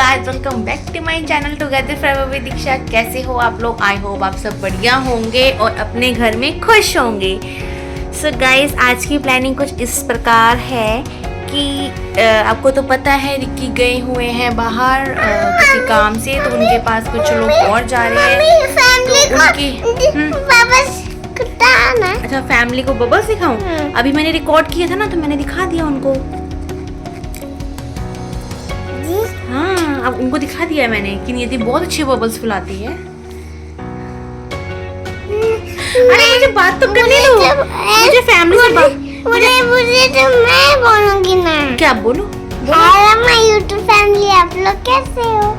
Guys, welcome back to my channel together forever with Diksha. कैसे हो आप लोग? आई होप आप सब बढ़िया होंगे और अपने घर में खुश होंगे। सो गाइस, आज की प्लानिंग कुछ इस प्रकार है कि आपको तो पता है रिक्की गए हुए हैं बाहर किसी काम से, तो उनके पास कुछ लोग और जा रहे हैं। तो उनकी अच्छा, फैमिली को बबल्स दिखाऊं? अभी मैंने रिकॉर्ड किया था ना, तो मैंने दिखा दिया उनको। हाँ, अब उनको दिखा दिया है मैंने कि नियति बहुत अच्छे बबल्स फुलाती है। अरे मुझे बात तो करने दो, मुझे फैमिली से बात। मुझे तो मैं बोलूंगी ना। क्या बोलो? हेलो माय यूट्यूब फैमिली, आप लोग कैसे हो?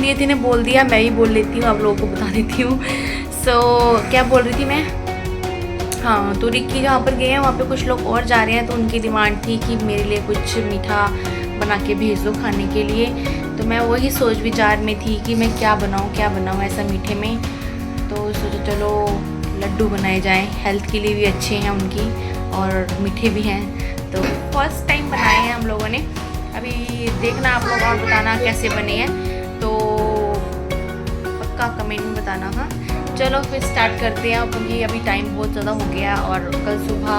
नियति ने बोल दिया, मैं भी बोल लेती हूँ, आप लोगों को बता देती हूँ। क्या बोल रही थी मैं? हाँ, तो रिक्की जहाँ पर गए हैं वहाँ पे कुछ लोग और जा रहे हैं, तो उनकी डिमांड थी कि मेरे लिए कुछ मीठा बना के भेज दो खाने के लिए। तो मैं वही सोच विचार में थी कि मैं क्या बनाऊँ ऐसा मीठे में। तो सोचा चलो लड्डू बनाए जाएं, हेल्थ के लिए भी अच्छे हैं उनकी और मीठे भी हैं। तो फर्स्ट टाइम बनाए हैं हम लोगों ने। अभी देखना आप लोग और बताना कैसे बने हैं, तो पक्का कमेंट में बताना। हाँ चलो फिर स्टार्ट करते हैं, क्योंकि अभी टाइम बहुत ज़्यादा हो गया और कल सुबह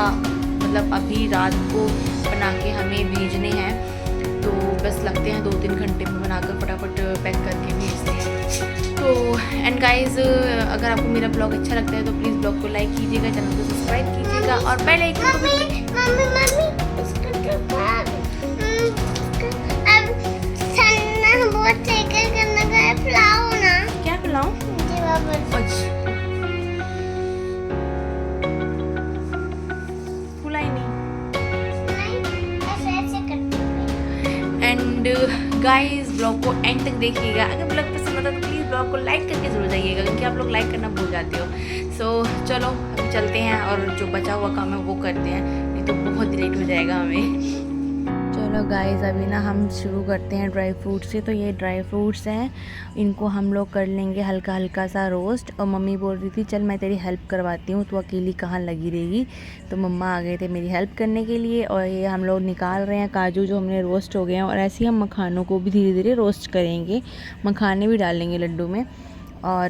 मतलब अभी रात को बना के हमें भेजने हैं। तो बस लगते हैं 2-3 घंटे में बनाकर फटाफट पैक करके भेजते हैं। तो एंड गाइस, अगर आपको मेरा ब्लॉग अच्छा लगता है तो प्लीज़ ब्लॉग को लाइक कीजिएगा, चैनल को सब्सक्राइब कीजिएगा और बेल आइकन को भी। क्या खिलाऊं? फुला ही नहीं। एंड गाइस, ब्लॉग को एंड तक देखिएगा। अगर ब्लॉग पसंद आता है तो प्लीज़ ब्लॉग को लाइक करके जरूर जाइएगा, क्योंकि आप लोग लाइक करना भूल जाते हो। चलो अभी चलते हैं और जो बचा हुआ काम है वो करते हैं, नहीं तो बहुत लेट हो जाएगा हमें। चलो गाइस, अभी ना हम शुरू करते हैं ड्राई फ्रूट से। तो ये ड्राई फ्रूट्स हैं, इनको हम लोग कर लेंगे हल्का हल्का सा रोस्ट। और मम्मी बोल रही थी चल मैं तेरी हेल्प करवाती हूँ, तू अकेली कहाँ लगी रहेगी। तो मम्मा आ गए थे मेरी हेल्प करने के लिए। और ये हम लोग निकाल रहे हैं काजू जो हमने रोस्ट हो गए हैं। और ऐसे ही हम मखानों को भी धीरे धीरे रोस्ट करेंगे, मखाने भी डालेंगे लड्डू में और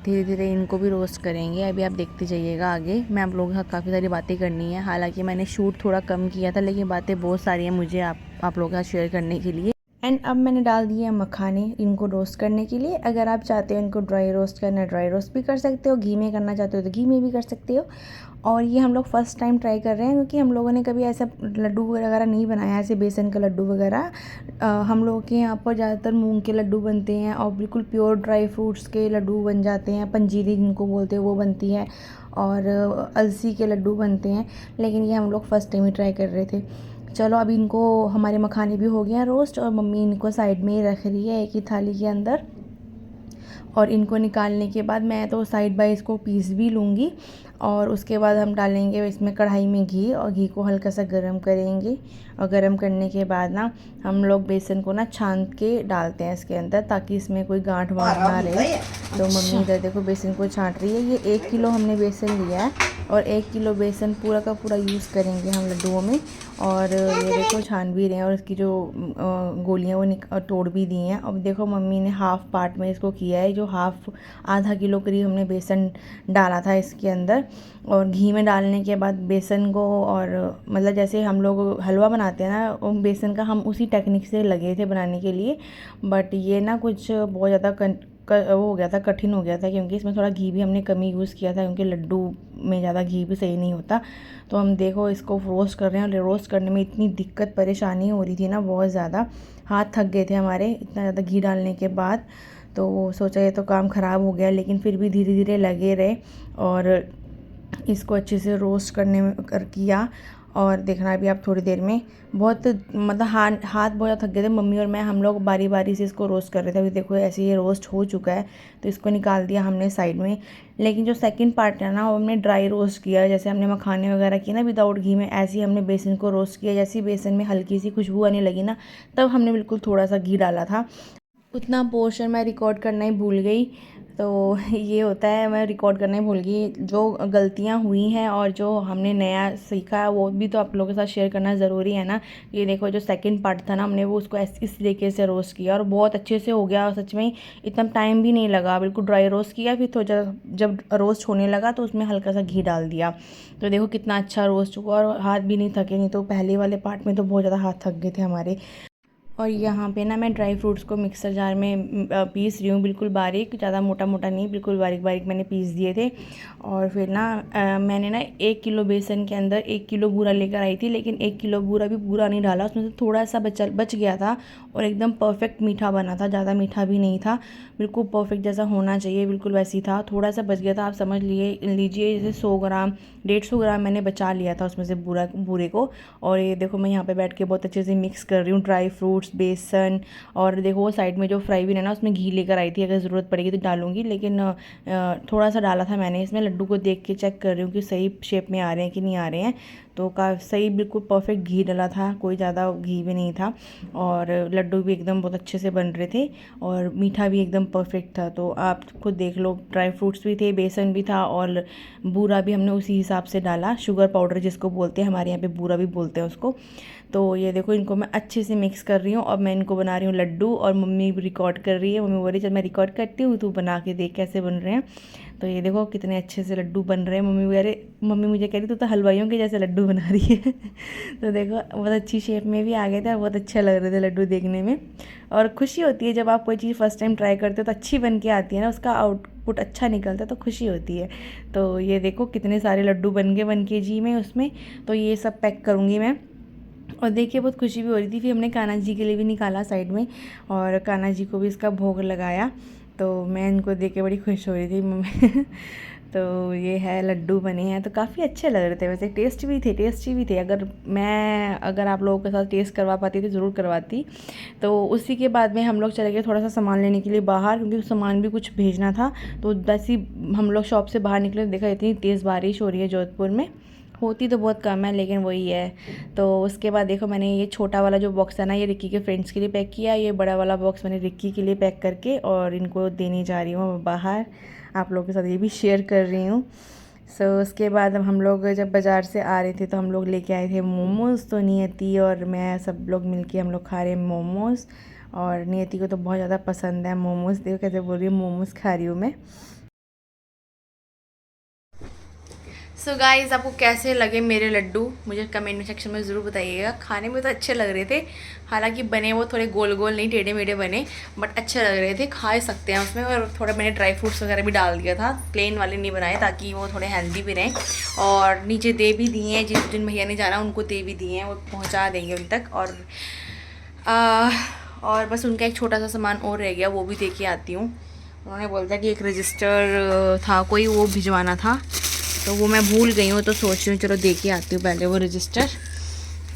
धीरे धीरे इनको भी रोस्ट करेंगे। अभी आप देखते जाइएगा आगे। मैं आप लोगों के साथ काफ़ी सारी बातें करनी है, हालांकि मैंने शूट थोड़ा कम किया था, लेकिन बातें बहुत सारी हैं मुझे आप लोगों के साथ शेयर करने के लिए। एंड अब मैंने डाल दिए हैं मखाने इनको रोस्ट करने के लिए। अगर आप चाहते हो इनको ड्राई रोस्ट करना, ड्राई रोस्ट भी कर सकते हो, घी में करना चाहते हो तो घी में भी कर सकते हो। और ये हम लोग फर्स्ट टाइम ट्राई कर रहे हैं, क्योंकि हम लोगों ने कभी ऐसा लड्डू वगैरह नहीं बनाया, ऐसे बेसन का लड्डू वगैरह। हम लोगों के यहाँ पर ज़्यादातर मूंग के लड्डू बनते हैं और बिल्कुल प्योर ड्राई फ्रूट्स के लड्डू बन जाते हैं, पंजीरी जिनको बोलते हैं वो बनती है, और अलसी के लड्डू बनते हैं। लेकिन ये हम लोग फर्स्ट टाइम ही ट्राई कर रहे थे। चलो अब इनको, हमारे मखाने भी हो गए हैं रोस्ट और मम्मी इनको साइड में ही रख रही है एक ही थाली के अंदर। और इनको निकालने के बाद मैं तो साइड बाय इसको पीस भी लूँगी। और उसके बाद हम डालेंगे इसमें कढ़ाई में घी, और घी को हल्का सा गरम करेंगे। और गरम करने के बाद ना हम लोग बेसन को ना छान के डालते हैं इसके अंदर, ताकि इसमें कोई गांठ वाँठ ना रहे। तो मम्मी इधर देखो बेसन को छाँट रही है। ये 1 किलो हमने बेसन लिया है और 1 किलो बेसन पूरा का पूरा यूज़ करेंगे हम लड्डुओं में। और ये देखो छान भी रहे हैं और इसकी जो गोलियाँ वो तोड़ भी दी हैं। अब देखो मम्मी ने हाफ़ पार्ट में इसको किया है, जो आधा किलो करीब हमने बेसन डाला था इसके अंदर। और घी में डालने के बाद बेसन को, और मतलब जैसे हम लोग हलवा बनाते हैं ना बेसन का, हम उसी टेक्निक से लगे थे बनाने के लिए। बट ये ना कुछ बहुत ज़्यादा वो हो गया था, कठिन हो गया था, क्योंकि इसमें थोड़ा घी भी हमने कम ही यूज़ किया था, क्योंकि लड्डू में ज़्यादा घी भी सही नहीं होता। तो हम देखो इसको रोस्ट कर रहे हैं, और रोस्ट करने में इतनी दिक्कत परेशानी हो रही थी ना, बहुत ज़्यादा हाथ थक गए थे हमारे इतना ज़्यादा घी डालने के बाद। तो सोचा ये तो काम ख़राब हो गया, लेकिन फिर भी धीरे धीरे लगे रहे और इसको अच्छे से रोस्ट करने में किया। और देखना अभी आप थोड़ी देर में, बहुत मतलब हाथ बहुत ज़्यादा थक गए थे मम्मी और मैं, हम लोग बारी बारी से इसको रोस्ट कर रहे थे। अभी देखो ऐसे ये रोस्ट हो चुका है, तो इसको निकाल दिया हमने साइड में। लेकिन जो सेकंड पार्ट है ना वो हमने ड्राई रोस्ट किया, जैसे हमने मखाने वगैरह किए ना विदाउट घी में, ऐसे ही हमने बेसन को रोस्ट किया। जैसे ही बेसन में हल्की सी खुशबू आने लगी ना, तब हमने बिल्कुल थोड़ा सा घी डाला था। उतना पोर्शन मैं रिकॉर्ड करना ही भूल गई। तो ये होता है, मैं रिकॉर्ड करना ही भूल गई। जो गलतियाँ हुई हैं और जो हमने नया सीखा है वो भी तो आप लोगों के साथ शेयर करना ज़रूरी है ना। ये देखो जो सेकंड पार्ट था ना, हमने वो उसको इस तरीके से रोस्ट किया और बहुत अच्छे से हो गया सच में। इतना टाइम भी नहीं लगा, बिल्कुल ड्राई रोस्ट किया। फिर तो जब रोस्ट होने लगा तो उसमें हल्का सा घी डाल दिया। तो देखो कितना अच्छा रोस्ट हुआ और हाथ भी नहीं थके, नहीं तो पहले वाले पार्ट में तो बहुत ज़्यादा हाथ थक गए थे हमारे। और यहाँ पे ना मैं ड्राई फ्रूट्स को मिक्सर जार में पीस रही हूँ, बिल्कुल बारीक, ज़्यादा मोटा मोटा नहीं, बिल्कुल बारीक बारीक मैंने पीस दिए थे। और फिर ना मैंने ना 1 किलो बेसन के अंदर 1 किलो बूरा लेकर आई थी, लेकिन 1 किलो बूरा भी पूरा नहीं डाला, उसमें से थोड़ा सा बच गया था। और एकदम परफेक्ट मीठा बना था, ज़्यादा मीठा भी नहीं था, बिल्कुल परफेक्ट जैसा होना चाहिए बिल्कुल वैसी था। थोड़ा सा बच गया था, आप समझ लीजिए जैसे 100 ग्राम 150 ग्राम मैंने बचा लिया था उसमें से बूरे को। और ये देखो मैं यहाँ पे बैठ के बहुत अच्छे से मिक्स कर रही हूँ ड्राई फ्रूट्स, बेसन। और देखो वो साइड में जो फ्राई भी है ना, उसमें घी लेकर आई थी, अगर ज़रूरत पड़ेगी तो डालूंगी, लेकिन थोड़ा सा डाला था मैंने इसमें। लड्डू को देख के चेक कर रही हूँ कि सही शेप में आ रहे हैं कि नहीं आ रहे हैं। तो सही बिल्कुल परफेक्ट घी डला था, कोई ज़्यादा घी भी नहीं था। और लड्डू भी एकदम बहुत अच्छे से बन रहे थे और मीठा भी एकदम परफेक्ट था। तो आप खुद देख लो, ड्राई फ्रूट्स भी थे, बेसन भी था और बूरा भी हमने उसी हिसाब से डाला, शुगर पाउडर जिसको बोलते हैं, हमारे यहाँ पे बूरा भी बोलते हैं उसको। तो ये देखो इनको मैं अच्छे से मिक्स कर रही हूँ और मैं इनको बना रही हूँ लड्डू। और मम्मी भी रिकॉर्ड कर रही है, मम्मी बोल रही चल मैं रिकॉर्ड करती हूँ, तू बना के देख कैसे बन रहे हैं। तो ये देखो कितने अच्छे से लड्डू बन रहे हैं। मम्मी मुझे कह रही तू तो हलवाइयों के जैसे लड्डू बना रही है। तो देखो बहुत अच्छी शेप में भी आ गए थे और बहुत अच्छे लग रहे थे लड्डू देखने में। और खुशी होती है जब आप कोई चीज़ फर्स्ट टाइम ट्राई करते हो तो अच्छी बन के आती है ना, उसका आउटपुट अच्छा निकलता है तो खुशी होती है। तो ये देखो कितने सारे लड्डू बन गए 1 kg में उसमें। तो ये सब पैक करूँगी मैं। और देखिए बहुत खुशी भी हो रही थी। फिर हमने कान्हा जी के लिए भी निकाला साइड में और कान्हा जी को भी इसका भोग लगाया। तो मैं इनको देख के बड़ी खुश हो रही थी मम्मी। तो ये है लड्डू बने हैं, तो काफ़ी अच्छे लग रहे थे, वैसे टेस्टी भी थे। अगर आप लोगों के साथ टेस्ट करवा पाती तो ज़रूर करवाती। तो उसी के बाद में हम लोग चले गए थोड़ा सा सामान लेने के लिए बाहर, क्योंकि सामान भी कुछ भेजना था। तो वैसे ही हम लोग शॉप से बाहर निकले, देखा इतनी तेज़ बारिश हो रही है जोधपुर में, होती तो बहुत कम है लेकिन वही है। तो उसके बाद देखो मैंने ये छोटा वाला जो बॉक्स है ना, ये रिक्की के फ्रेंड्स के लिए पैक किया। ये बड़ा वाला बॉक्स मैंने रिक्की के लिए पैक करके और इनको देने जा रही हूँ बाहर, आप लोगों के साथ ये भी शेयर कर रही हूँ। उसके बाद हम लोग जब बाज़ार से आ रहे थे तो हम लोग लेके आए थे मोमोज़। तो नियति और मैं सब लोग मिलके हम लोग खा रहे हैं मोमोज़। और नियति को तो बहुत ज़्यादा पसंद है मोमोज़, देखो कैसे बोल रही हूँ मोमोज़ खा रही हूँ मैं। सो गाइज़ आपको कैसे लगे मेरे लड्डू, मुझे कमेंट सेक्शन में ज़रूर बताइएगा। खाने में तो अच्छे लग रहे थे, हालांकि बने वो थोड़े गोल गोल नहीं, टेढ़े मेढ़े बने, बट अच्छे लग रहे थे, खा ही सकते हैं उसमें। और थोड़ा मैंने ड्राई फ्रूट्स वगैरह भी डाल दिया था, प्लेन वाले नहीं बनाए ताकि वो थोड़े हेल्दी भी रहें। और नीचे दे भी दिए हैं, जिन भैया ने जाना उनको दे भी दिए हैं, वो पहुँचा देंगे उन तक। और बस उनका एक छोटा सा सामान और रह गया, वो भी दे के आती हूँ। उन्होंने बोला था कि एक रजिस्टर था कोई, वो भिजवाना था, तो वो मैं भूल गई हूँ। तो सोच रही हूँ चलो दे के आती हूँ पहले वो रजिस्टर,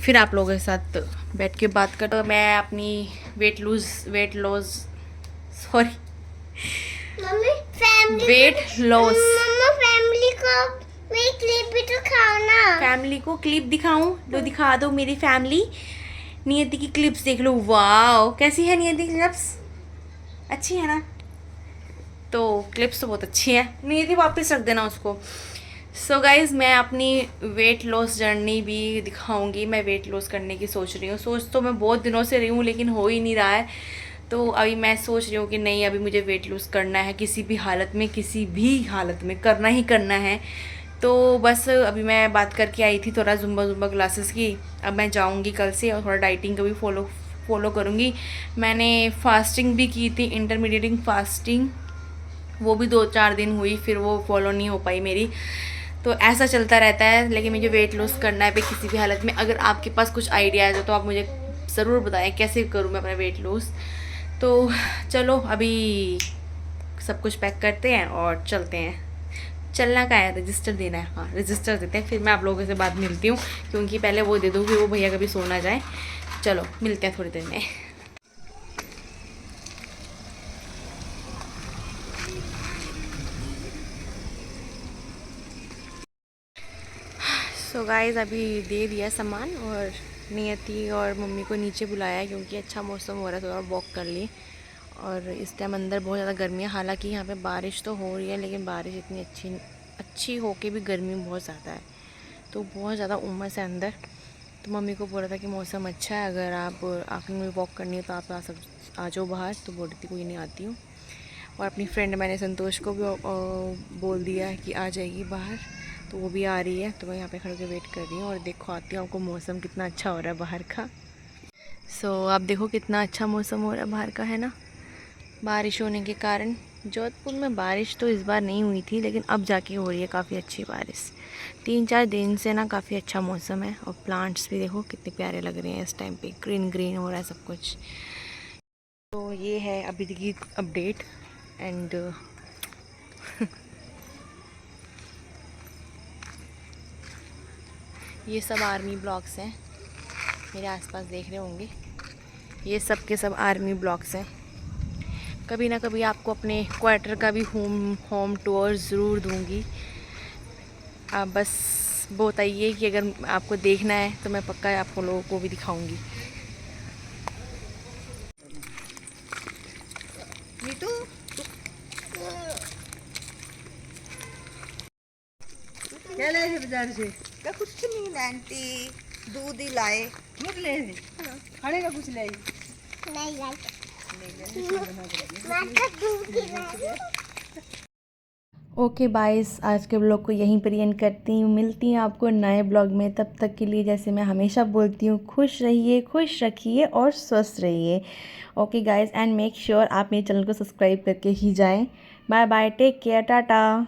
फिर आप लोगों के साथ बैठ के बात कर। तो मैं अपनी वेट लॉस फैमिली को क्लिप दिखाऊं, तो दिखा दो मेरी फैमिली। नियति की क्लिप्स देख लो, वाओ कैसी है नियति क्लिप्स, अच्छी है ना। तो क्लिप्स तो बहुत अच्छी है, नियति वापस रख देना उसको। सो गाइज़ मैं अपनी वेट लॉस जर्नी भी दिखाऊंगी। मैं वेट लॉस करने की सोच रही हूँ, सोच तो मैं बहुत दिनों से रही हूँ लेकिन हो ही नहीं रहा है। तो अभी मैं सोच रही हूँ कि नहीं, अभी मुझे वेट लॉस करना है, किसी भी हालत में करना ही करना है। तो बस अभी मैं बात करके आई थी थोड़ा जुम्बा क्लासेस की, अब मैं जाऊँगी कल से और थोड़ा डाइटिंग का भी फॉलो करूँगी। मैंने फास्टिंग भी की थी, इंटरमीडिएटिंग फास्टिंग, वो भी 2-4 दिन हुई, फिर वो फॉलो नहीं हो पाई मेरी। तो ऐसा चलता रहता है, लेकिन मुझे वेट लॉस करना है किसी भी हालत में। अगर आपके पास कुछ आइडियाज़ हो तो आप मुझे ज़रूर बताएं कैसे करूँ मैं अपना वेट लॉस। तो चलो अभी सब कुछ पैक करते हैं और चलते हैं। चलना का है, रजिस्टर देना है, हाँ रजिस्टर देते हैं, फिर मैं आप लोगों से बाद मिलती हूँ, क्योंकि पहले वो दे दूँ कि वो भैया कभी सो ना जाए। चलो मिलते हैं थोड़ी देर में। सो गाइज़ अभी दे दिया सामान और नियति और मम्मी को नीचे बुलाया है, क्योंकि अच्छा मौसम हो रहा है, थोड़ा वॉक कर लिए। और इस टाइम अंदर बहुत ज़्यादा गर्मी है। हालांकि यहाँ पे बारिश तो हो रही है, लेकिन बारिश इतनी अच्छी हो के भी गर्मी बहुत ज़्यादा है, तो बहुत ज़्यादा उमस है अंदर। तो मम्मी को बोला था कि मौसम अच्छा है, अगर आप आफ्टरनून में वॉक करनी है तो आप आ जाओ बाहर। तो बोल रही थी कोई नहीं आती हूँ। और अपनी फ्रेंड मैंने संतोष को भी बोल दिया है कि आ जाएगी बाहर, तो वो भी आ रही है। तो मैं यहाँ पे खड़े के वेट कर रही हूँ और देखो आती हूँ। आपको मौसम कितना अच्छा हो रहा है बाहर का। आप देखो कितना अच्छा मौसम हो रहा है बाहर का, है ना, बारिश होने के कारण। जोधपुर में बारिश तो इस बार नहीं हुई थी, लेकिन अब जाके हो रही है काफ़ी अच्छी बारिश। 3-4 दिन से ना काफ़ी अच्छा मौसम है। और प्लांट्स भी देखो कितने प्यारे लग रहे हैं इस टाइम पे, ग्रीन ग्रीन हो रहा है सब कुछ। तो ये है अभी की अपडेट। एंड ये सब आर्मी ब्लॉक्स हैं, मेरे आसपास देख रहे होंगे, ये सब के सब आर्मी ब्लॉक्स हैं। कभी ना कभी आपको अपने क्वार्टर का भी होम टूर ज़रूर दूंगी। आप बस बताइए कि अगर आपको देखना है तो मैं पक्का आप लोगों को भी दिखाऊंगी। नीतू क्या लाए थे बाजार से? क्या कुछ नहीं लांटी, दूध ही लाए। दूध ले खाने का कुछ लाए? नहीं लाइक मैं तो दूध ही लाई। ओके बाइस, आज के ब्लॉग को यहीं पर एंड करती हूँ। मिलती हैं आपको नए ब्लॉग में। तब तक के लिए जैसे मैं हमेशा बोलती हूँ, खुश रहिए, खुश रखिए और स्वस्थ रहिए। Okay guys, and make sure आप मेरे चैनल को सब्सक्राइब करके ही जाएं। Bye bye, take care, Tata.